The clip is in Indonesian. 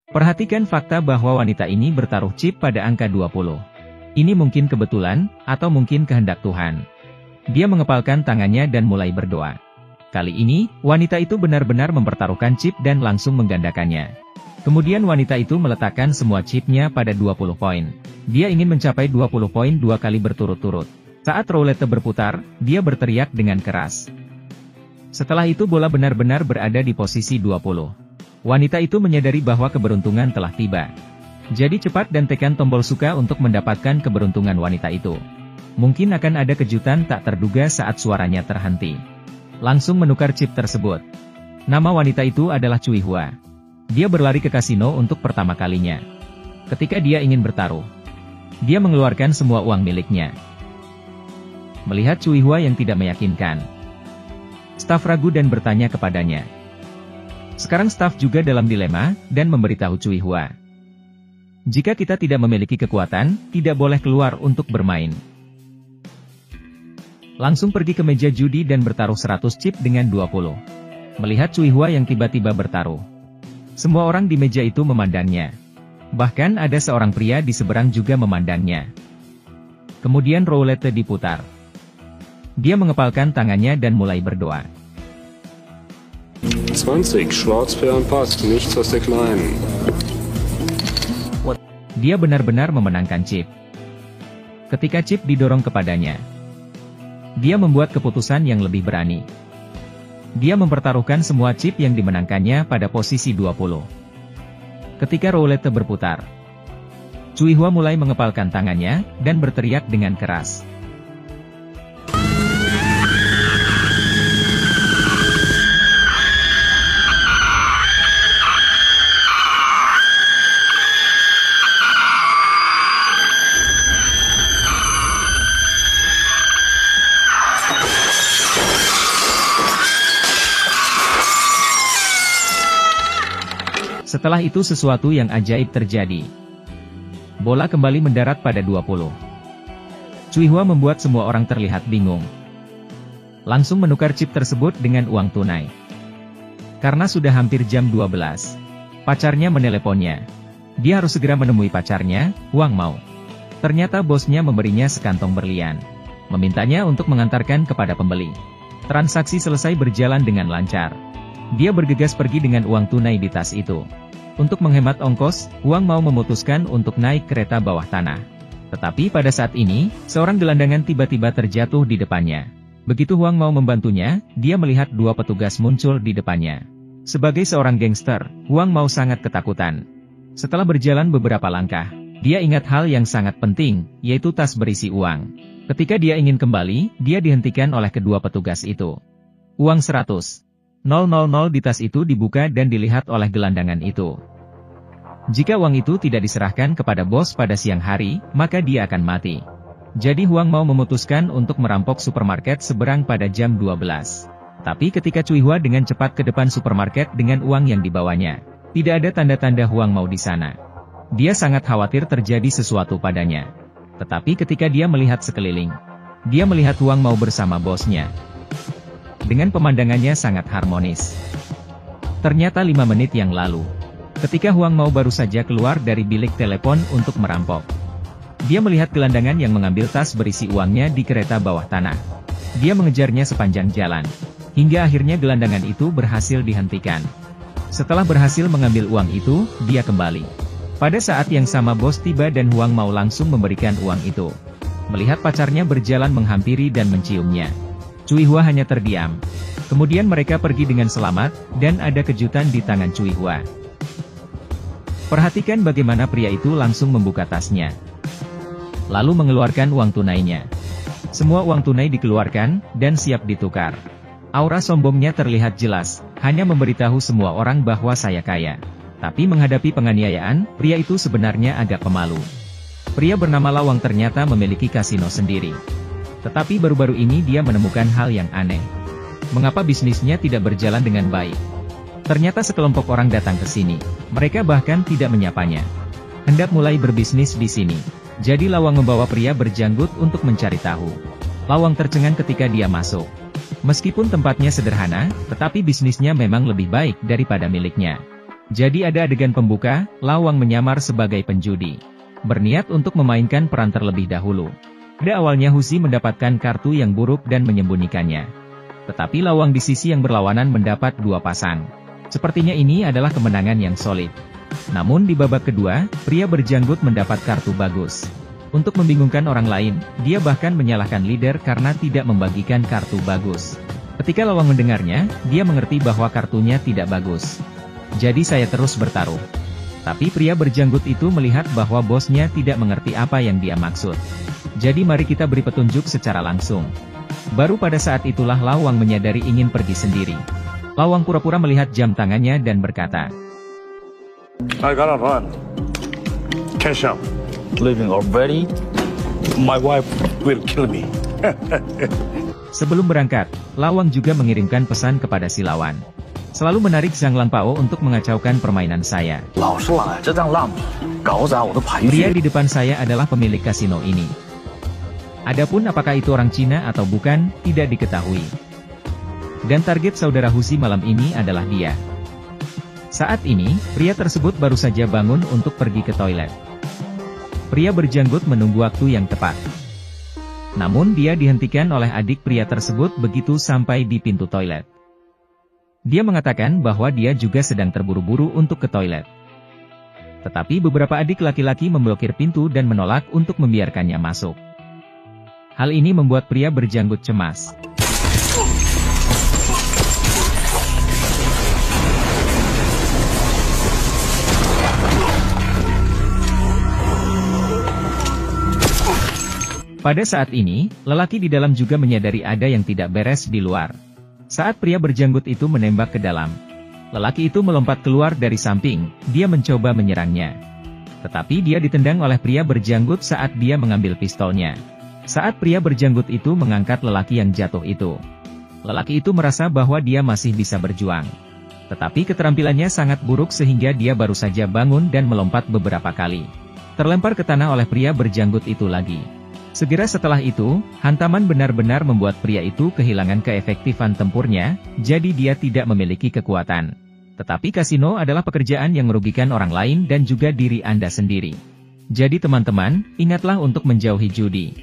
Perhatikan fakta bahwa wanita ini bertaruh chip pada angka 20. Ini mungkin kebetulan, atau mungkin kehendak Tuhan. Dia mengepalkan tangannya dan mulai berdoa. Kali ini, wanita itu benar-benar mempertaruhkan chip dan langsung menggandakannya. Kemudian wanita itu meletakkan semua chipnya pada 20 poin. Dia ingin mencapai 20 poin 2 kali berturut-turut. Saat roulette berputar, dia berteriak dengan keras. Setelah itu bola benar-benar berada di posisi 20. Wanita itu menyadari bahwa keberuntungan telah tiba. Jadi cepat dan tekan tombol suka untuk mendapatkan keberuntungan wanita itu. Mungkin akan ada kejutan tak terduga saat suaranya terhenti. Langsung menukar chip tersebut. Nama wanita itu adalah Cui Hua. Dia berlari ke kasino untuk pertama kalinya. Ketika dia ingin bertaruh, dia mengeluarkan semua uang miliknya. Melihat Cui Hua yang tidak meyakinkan, staf ragu dan bertanya kepadanya. Sekarang staf juga dalam dilema, dan memberitahu Cui Hua. Jika kita tidak memiliki kekuatan, tidak boleh keluar untuk bermain. Langsung pergi ke meja judi dan bertaruh 100 chip dengan 20. Melihat Cui Hua yang tiba-tiba bertaruh, semua orang di meja itu memandangnya. Bahkan ada seorang pria di seberang juga memandangnya. Kemudian roulette diputar. Dia mengepalkan tangannya dan mulai berdoa. 20, Schwarz für ein Pass, nichts aus der Kleinen. Dia benar-benar memenangkan chip. Ketika chip didorong kepadanya, dia membuat keputusan yang lebih berani. Dia mempertaruhkan semua chip yang dimenangkannya pada posisi 20. Ketika roulette berputar, Cui Hua mulai mengepalkan tangannya, dan berteriak dengan keras. Setelah itu sesuatu yang ajaib terjadi. Bola kembali mendarat pada 20. Cui Hua membuat semua orang terlihat bingung. Langsung menukar chip tersebut dengan uang tunai. Karena sudah hampir jam 12, pacarnya meneleponnya. Dia harus segera menemui pacarnya, Wang Mao. Ternyata bosnya memberinya sekantong berlian. Memintanya untuk mengantarkan kepada pembeli. Transaksi selesai berjalan dengan lancar. Dia bergegas pergi dengan uang tunai di tas itu. Untuk menghemat ongkos, Wang Mao memutuskan untuk naik kereta bawah tanah. Tetapi pada saat ini, seorang gelandangan tiba-tiba terjatuh di depannya. Begitu Wang Mao membantunya, dia melihat dua petugas muncul di depannya. Sebagai seorang gangster, Wang Mao sangat ketakutan. Setelah berjalan beberapa langkah, dia ingat hal yang sangat penting, yaitu tas berisi uang. Ketika dia ingin kembali, dia dihentikan oleh kedua petugas itu. Uang 100.000 di tas itu dibuka dan dilihat oleh gelandangan itu. Jika uang itu tidak diserahkan kepada bos pada siang hari, maka dia akan mati. Jadi Wang Mao memutuskan untuk merampok supermarket seberang pada jam 12. Tapi ketika Cui Hua dengan cepat ke depan supermarket dengan uang yang dibawanya, tidak ada tanda-tanda Wang Mao di sana. Dia sangat khawatir terjadi sesuatu padanya. Tetapi ketika dia melihat sekeliling, dia melihat Wang Mao bersama bosnya. Dengan pemandangannya sangat harmonis. Ternyata 5 menit yang lalu, ketika Wang Mao baru saja keluar dari bilik telepon untuk merampok, dia melihat gelandangan yang mengambil tas berisi uangnya di kereta bawah tanah. Dia mengejarnya sepanjang jalan, hingga akhirnya gelandangan itu berhasil dihentikan. Setelah berhasil mengambil uang itu, dia kembali. Pada saat yang sama bos tiba dan Wang Mao langsung memberikan uang itu. Melihat pacarnya berjalan menghampiri dan menciumnya, Cui Hua hanya terdiam. Kemudian mereka pergi dengan selamat, dan ada kejutan di tangan Cui Hua. Perhatikan bagaimana pria itu langsung membuka tasnya. Lalu mengeluarkan uang tunainya. Semua uang tunai dikeluarkan, dan siap ditukar. Aura sombongnya terlihat jelas, hanya memberitahu semua orang bahwa saya kaya. Tapi menghadapi penganiayaan, pria itu sebenarnya agak pemalu. Pria bernama Lawang ternyata memiliki kasino sendiri. Tetapi baru-baru ini dia menemukan hal yang aneh. Mengapa bisnisnya tidak berjalan dengan baik? Ternyata sekelompok orang datang ke sini. Mereka bahkan tidak menyapanya. Hendak mulai berbisnis di sini. Jadi Lawang membawa pria berjanggut untuk mencari tahu. Lawang tercengang ketika dia masuk. Meskipun tempatnya sederhana, tetapi bisnisnya memang lebih baik daripada miliknya. Jadi ada adegan pembuka, Lawang menyamar sebagai penjudi. Berniat untuk memainkan peran terlebih dahulu. Pada awalnya Husi mendapatkan kartu yang buruk dan menyembunyikannya. Tetapi Lawang di sisi yang berlawanan mendapat 2 pasang. Sepertinya ini adalah kemenangan yang solid. Namun di babak kedua, pria berjanggut mendapat kartu bagus. Untuk membingungkan orang lain, dia bahkan menyalahkan leader karena tidak membagikan kartu bagus. Ketika Lawang mendengarnya, dia mengerti bahwa kartunya tidak bagus. Jadi saya terus bertaruh. Tapi pria berjanggut itu melihat bahwa bosnya tidak mengerti apa yang dia maksud. Jadi mari kita beri petunjuk secara langsung. Baru pada saat itulah Lawang menyadari ingin pergi sendiri. Lawang pura-pura melihat jam tangannya dan berkata, I gotta run. Cash out. Leaving already? My wife will kill me. Sebelum berangkat, Lawang juga mengirimkan pesan kepada si lawan. Selalu menarik Zhang Lanpao untuk mengacaukan permainan saya. Pria di depan saya adalah pemilik kasino ini. Adapun apakah itu orang Cina atau bukan, tidak diketahui. Dan target saudara Husi malam ini adalah dia. Saat ini, pria tersebut baru saja bangun untuk pergi ke toilet. Pria berjanggut menunggu waktu yang tepat. Namun dia dihentikan oleh adik pria tersebut begitu sampai di pintu toilet. Dia mengatakan bahwa dia juga sedang terburu-buru untuk ke toilet. Tetapi beberapa adik laki-laki memblokir pintu dan menolak untuk membiarkannya masuk. Hal ini membuat pria berjanggut cemas. Pada saat ini, lelaki di dalam juga menyadari ada yang tidak beres di luar. Saat pria berjanggut itu menembak ke dalam, lelaki itu melompat keluar dari samping, dia mencoba menyerangnya. Tetapi dia ditendang oleh pria berjanggut saat dia mengambil pistolnya. Saat pria berjanggut itu mengangkat lelaki yang jatuh itu, lelaki itu merasa bahwa dia masih bisa berjuang. Tetapi keterampilannya sangat buruk sehingga dia baru saja bangun dan melompat beberapa kali. Terlempar ke tanah oleh pria berjanggut itu lagi. Segera setelah itu, hantaman benar-benar membuat pria itu kehilangan keefektifan tempurnya, jadi dia tidak memiliki kekuatan. Tetapi kasino adalah pekerjaan yang merugikan orang lain dan juga diri Anda sendiri. Jadi teman-teman, ingatlah untuk menjauhi judi.